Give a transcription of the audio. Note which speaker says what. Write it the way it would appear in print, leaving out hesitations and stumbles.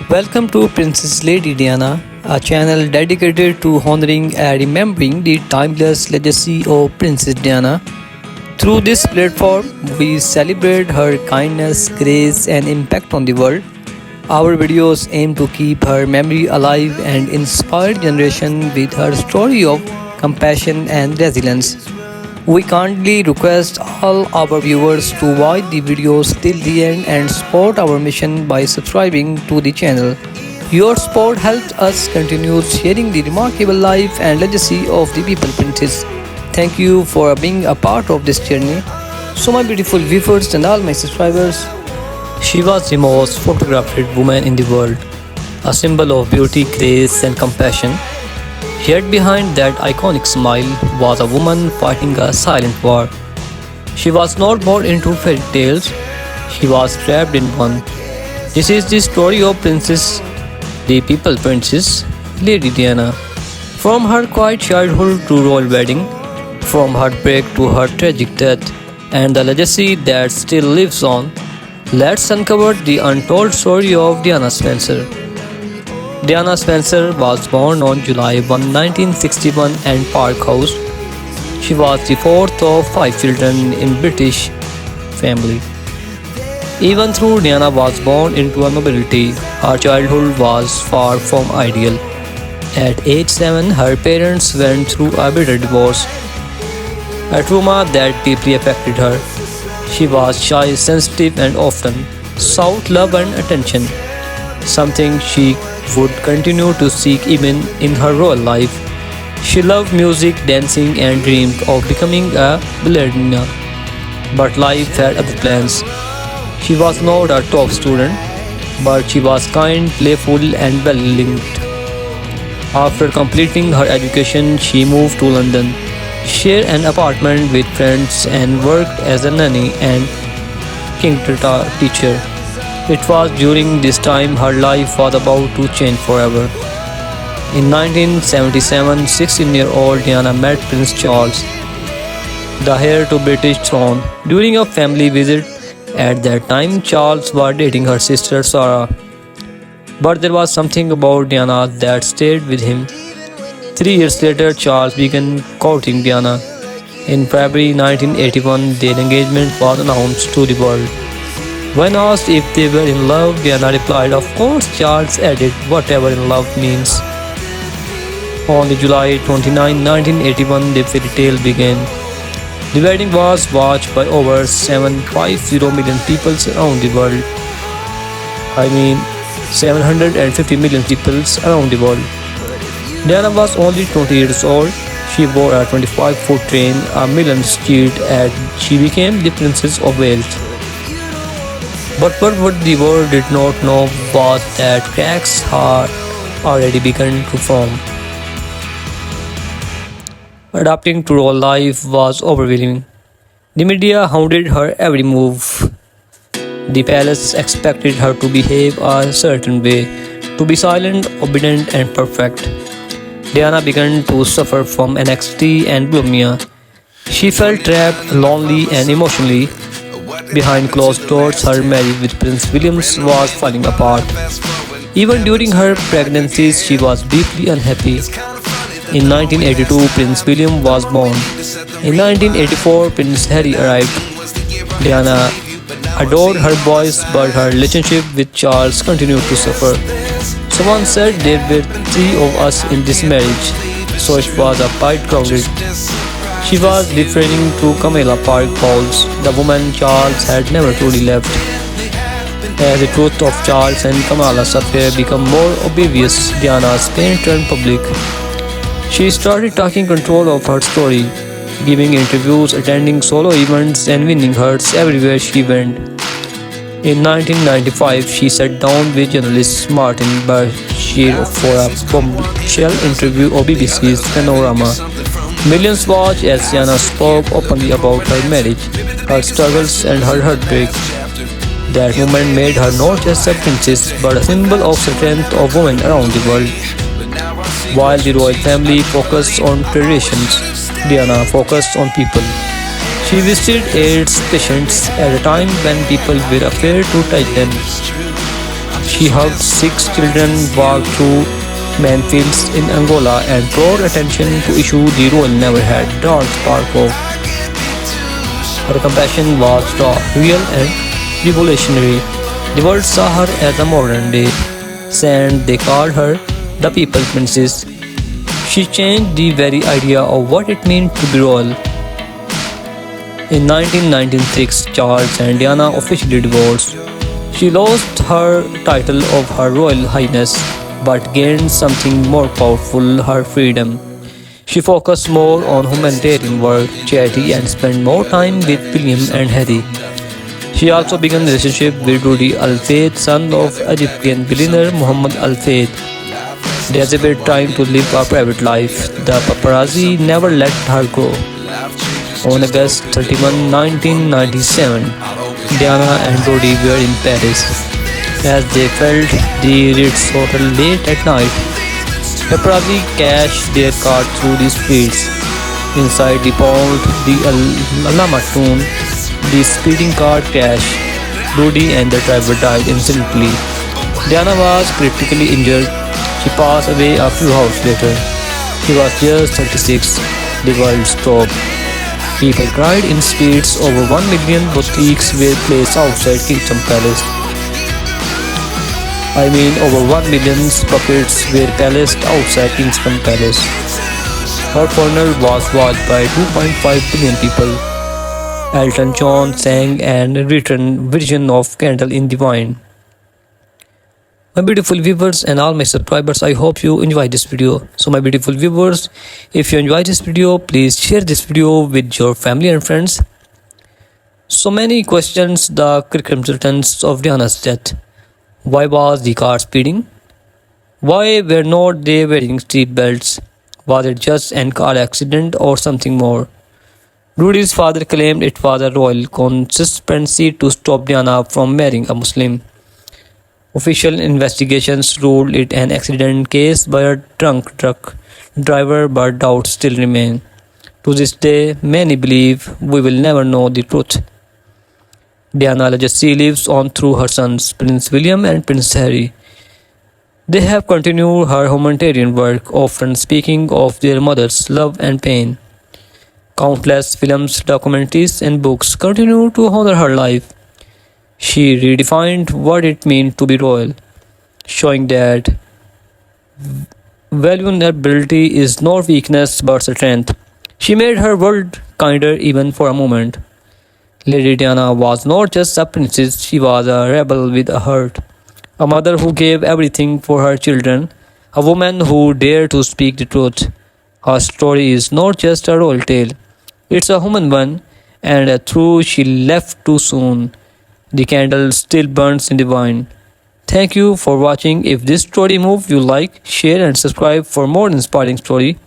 Speaker 1: Welcome to Princess Lady Diana, a channel dedicated to honoring and remembering the timeless legacy of Princess Diana. Through this platform, we celebrate her kindness, grace, and impact on the world. Our videos aim to keep her memory alive and inspire generation with her story of compassion and resilience. We kindly request all our viewers to watch the videos till the end and support our mission by subscribing to the channel. Your support helps us continue sharing the remarkable life and legacy of the People Princess. Thank you for being a part of this journey. So, my beautiful viewers and all my subscribers, she was the most photographed woman in the world, a symbol of beauty, grace, and compassion. Yet behind that iconic smile was a woman fighting a silent war. She was not born into fairy tales, she was trapped in one. This is the story of Princess, the People Princess, Lady Diana. From her quiet childhood to royal wedding, from heartbreak to her tragic death, and the legacy that still lives on, let's uncover the untold story of Diana Spencer. Diana Spencer was born on July 1, 1961 in Park House. She was the fourth of five children in British family. Even though Diana was born into a nobility, her childhood was far from ideal. At age 7, her parents went through a bitter divorce, a trauma that deeply affected her. She was shy, sensitive, and often sought love and attention, something she would continue to seek even in her royal life. She loved music, dancing, and dreamed of becoming a ballerina. But life had other plans. She was not a top student, but she was kind, playful, and well linked. After completing her education, she moved to London, shared an apartment with friends, and worked as a nanny and kindergarten teacher. It was during this time her life was about to change forever. In 1977, 16-year-old Diana met Prince Charles, the heir to British throne, during a family visit. At that time, Charles was dating her sister Sarah. But there was something about Diana that stayed with him. 3 years later, Charles began courting Diana. In February 1981, their engagement was announced to the world. When asked if they were in love, Diana replied, "Of course." Charles added, "Whatever in love means." On July 29, 1981, the fairy tale began. The wedding was watched by over 750 million people around the world. I mean, 750 million people around the world. Diana was only 20 years old. She wore a 25-foot train, a million shield, and she became the Princess of Wales. But what the world did not know was that cracks had already begun to form. Adapting to royal life was overwhelming. The media hounded her every move. The palace expected her to behave a certain way, to be silent, obedient, and perfect. Diana began to suffer from anxiety and bulimia. She felt trapped, lonely, and emotionally. Behind closed doors, her marriage with Prince William was falling apart. Even during her pregnancies, she was deeply unhappy. In 1982, Prince William was born. In 1984, Prince Harry arrived. Diana adored her boys, but her relationship with Charles continued to suffer. Someone said there were three of us in this marriage, so it was a quite crowded. She was referring to Camilla Park Bowles, the woman Charles had never truly left. As the truth of Charles and Camilla affair became more obvious, Diana's pain turned public. She started taking control of her story, giving interviews, attending solo events, and winning hearts everywhere she went. In 1995, she sat down with journalist Martin Bashir for a bombshell interview on BBC's Panorama. Millions watched as Diana spoke openly about her marriage, her struggles, and her heartbreak. That moment made her not just a princess, but a symbol of strength of women around the world. While the royal family focused on traditions, Diana focused on people. She visited AIDS patients at a time when people were afraid to touch them. She hugged six children, walked through minefields in Angola, and brought attention to issues the royal never had. Dark spark of her compassion was raw, real, and revolutionary. The world saw her as a modern day saint. They called her the People Princess. She changed the very idea of what it meant to be royal. In 1996, Charles and Diana officially divorced. She lost her title of Her Royal Highness but gained something more powerful, her freedom. She focused more on humanitarian work, charity, and spent more time with William and Harry. She also began a relationship with Rudy Al Fayed, son of Egyptian billionaire Muhammad Al Fayed. They exhibit trying to live a private life. The paparazzi never let her go. On August 31, 1997, Diana and Rudy were in Paris. As they felt the Ritz Hotel late at night, paparazzi cashed their car through the streets. Inside the pond, the Alamatun, the speeding car crashed. Rudy and the driver died instantly. Diana was critically injured. She passed away a few hours later. She was just 36. The world stopped. People cried in streets. Over 1 million boutiques were placed outside Kingdom Palace. Over 1 million puppets were placed outside Kingston Palace. Her funeral was watched by 2.5 billion people. Elton John sang and written version of Candle in the Wind. My beautiful viewers and all my subscribers, I hope you enjoy this video. So my beautiful viewers, if you enjoy this video, please share this video with your family and friends. So many questions the circumstances of Diana's death. Why was the car speeding? Why were not they wearing seat belts? Was it just an car accident or something more? Rudy's father claimed it was a royal conspiracy to stop Diana from marrying a Muslim. Official investigations ruled it an accident case by a drunk truck driver, but doubts still remain. To this day, many believe we will never know the truth. Diana's legacy lives on through her sons, Prince William and Prince Harry. They have continued her humanitarian work, often speaking of their mother's love and pain. Countless films, documentaries, and books continue to honor her life. She redefined what it means to be royal, showing that vulnerability is not weakness but strength. She made her world kinder even for a moment. Lady Diana was not just a princess, she was a rebel with a heart. A mother who gave everything for her children, a woman who dared to speak the truth. Her story is not just a royal tale, it's a human one, and a truth she left too soon. The candle still burns in the wine. Thank you for watching. If this story moved you, like, share and subscribe for more inspiring story.